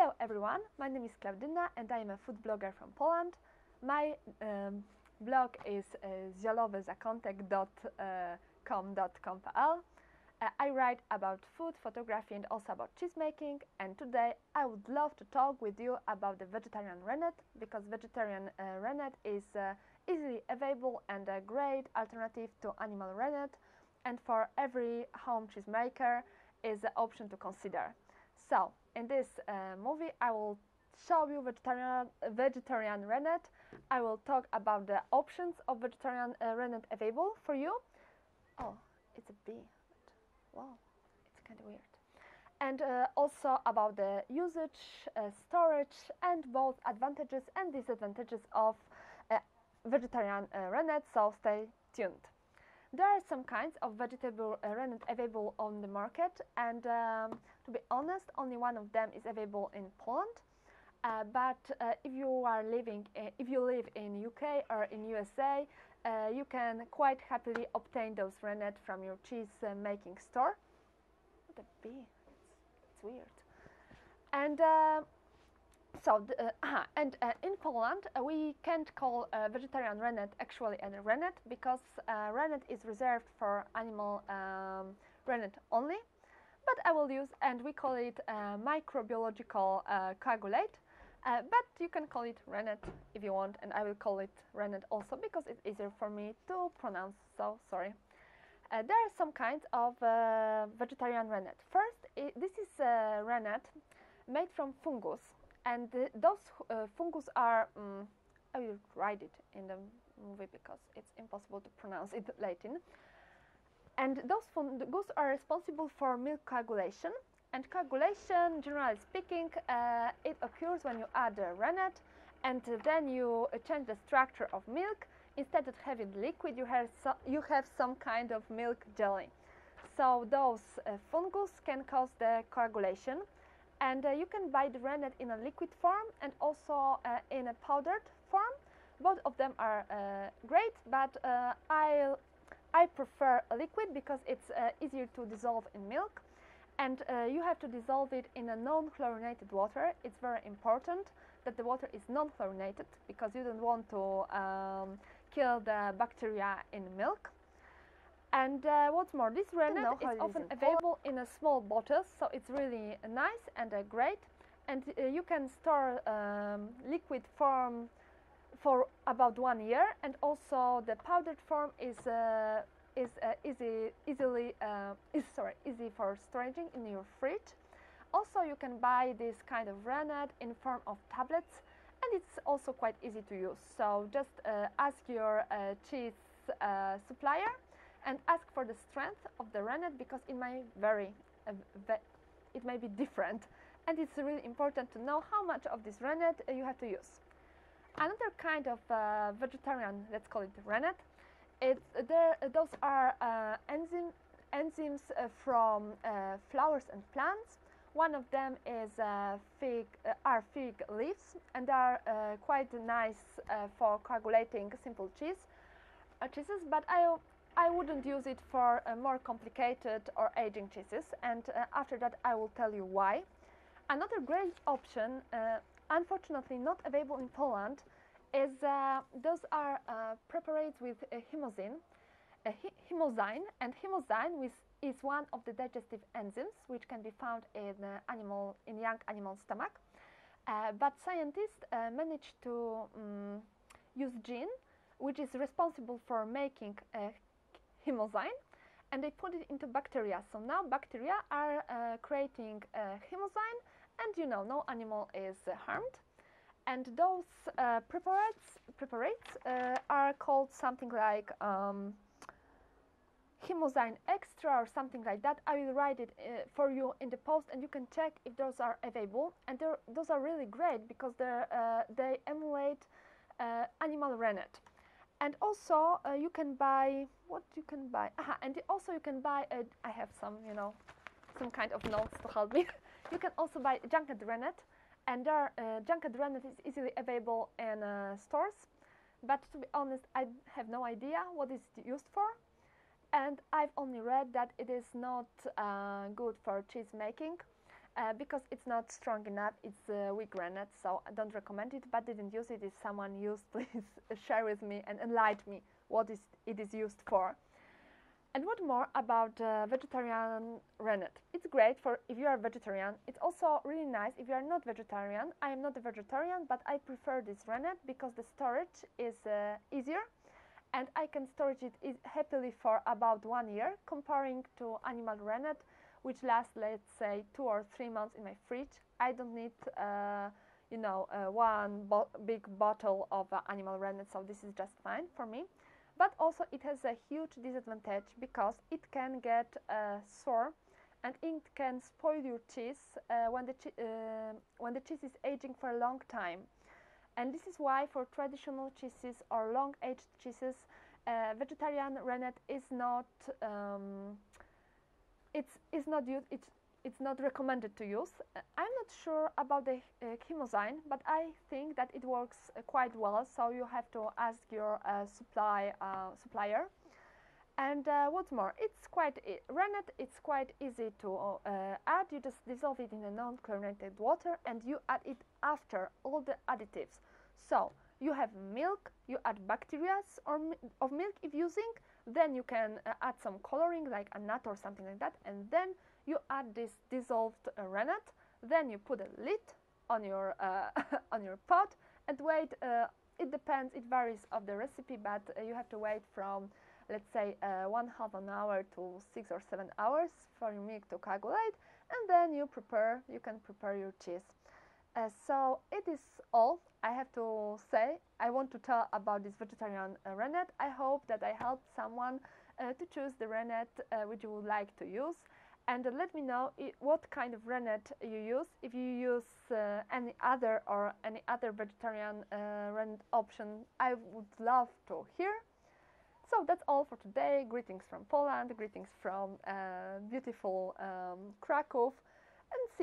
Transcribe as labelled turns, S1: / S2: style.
S1: Hello everyone, my name is Klaudyna and I am a food blogger from Poland. My blog is zielowezakątek.com.pl. I write about food, photography and also about cheese making, and today I would love to talk with you about the vegetarian rennet, because vegetarian rennet is easily available and a great alternative to animal rennet, and for every home cheese maker is an option to consider. So in this movie I will show you vegetarian rennet. I will talk about the options of vegetarian rennet available for you. Oh, it's a bee. Wow, it's kind of weird. And also about the usage, storage, and both advantages and disadvantages of vegetarian rennet, so stay tuned. There are some kinds of vegetable rennet available on the market, and to be honest, only one of them is available in Poland. But if you live in UK or in USA, you can quite happily obtain those rennet from your cheese making store. What a bee! It's weird. And in Poland we can't call vegetarian rennet actually a rennet, because rennet is reserved for animal rennet only. But I will use, and we call it microbiological coagulate. But you can call it rennet if you want, and I will call it rennet also because it's easier for me to pronounce, so sorry. There are some kinds of vegetarian rennet. First, this is rennet made from fungus, and those fungus are, I will write it in the movie because it's impossible to pronounce it in Latin. And those fungus are responsible for milk coagulation. And coagulation, generally speaking, it occurs when you add a rennet and then you change the structure of milk. Instead of having liquid, you have some kind of milk jelly. So those fungus can cause the coagulation. And you can buy the rennet in a liquid form and also in a powdered form. Both of them are great, but I prefer a liquid because it's easier to dissolve in milk. And you have to dissolve it in a non-chlorinated water. It's very important that the water is non-chlorinated because you don't want to kill the bacteria in milk. And what's more, this rennet is often available in a small bottles, so it's really nice and great. And you can store liquid form for about 1 year, and also the powdered form is easy for storage in your fridge. Also, you can buy this kind of rennet in form of tablets, and it's also quite easy to use. So just ask your cheese supplier and ask for the strength of the rennet, because it may vary, it may be different, and it's really important to know how much of this rennet you have to use. Another kind of vegetarian, let's call it rennet, those are enzymes from flowers and plants. One of them is fig leaves, and are quite nice for coagulating simple cheeses. But I wouldn't use it for more complicated or aging cheeses, and after that I will tell you why. Another great option, unfortunately not available in Poland, is those are preparates with hymozyne, and hymozyne is one of the digestive enzymes which can be found in young animal stomach. But scientists managed to use gene which is responsible for making hymozyne, and they put it into bacteria. So now bacteria are creating hymozyne, and no animal is harmed. And those preparates are called something like hymozyne extra or something like that. I will write it for you in the post, and you can check if those are available. And those are really great because they emulate animal rennet. And also you can buy, and also you can buy, I have some kind of notes to help me. You can also buy junket rennet, and junket rennet is easily available in stores. But to be honest, I have no idea what it's used for, and I've only read that it is not good for cheese making. because it's not strong enough. It's weak rennet, so I don't recommend it, but didn't use it. If someone used, please share with me and enlighten me what it is used for. And what more about vegetarian rennet? It's great for if you are vegetarian. It's also really nice if you are not vegetarian. I am not a vegetarian, but I prefer this rennet because the storage is easier, and I can store it happily for about 1 year, comparing to animal rennet, which lasts, let's say, 2 or 3 months in my fridge. I don't need, one big bottle of animal rennet, so this is just fine for me. But also it has a huge disadvantage because it can get sour, and it can spoil your cheese when the cheese is aging for a long time. And this is why for traditional cheeses or long-aged cheeses, vegetarian rennet is not it's not recommended to use. I'm not sure about the chymosyne, but I think that it works quite well, so you have to ask your supplier. And what's more, rennet, it's quite easy to add. You just dissolve it in a non-chlorinated water and you add it after all the additives. So you have milk, you add bacteria of milk if using, then you can add some coloring like a nut or something like that, and then you add this dissolved rennet. Then you put a lid on your on your pot and wait. It depends, it varies of the recipe, but you have to wait from, let's say, 1/2 an hour to 6 or 7 hours for your milk to coagulate, and then you can prepare your cheese. So it is all I have to say. I want to tell about this vegetarian rennet. I hope that I helped someone to choose the rennet which you would like to use. And let me know what kind of rennet you use. If you use any other vegetarian rennet option, I would love to hear. So that's all for today. Greetings from Poland, greetings from beautiful Kraków, and see you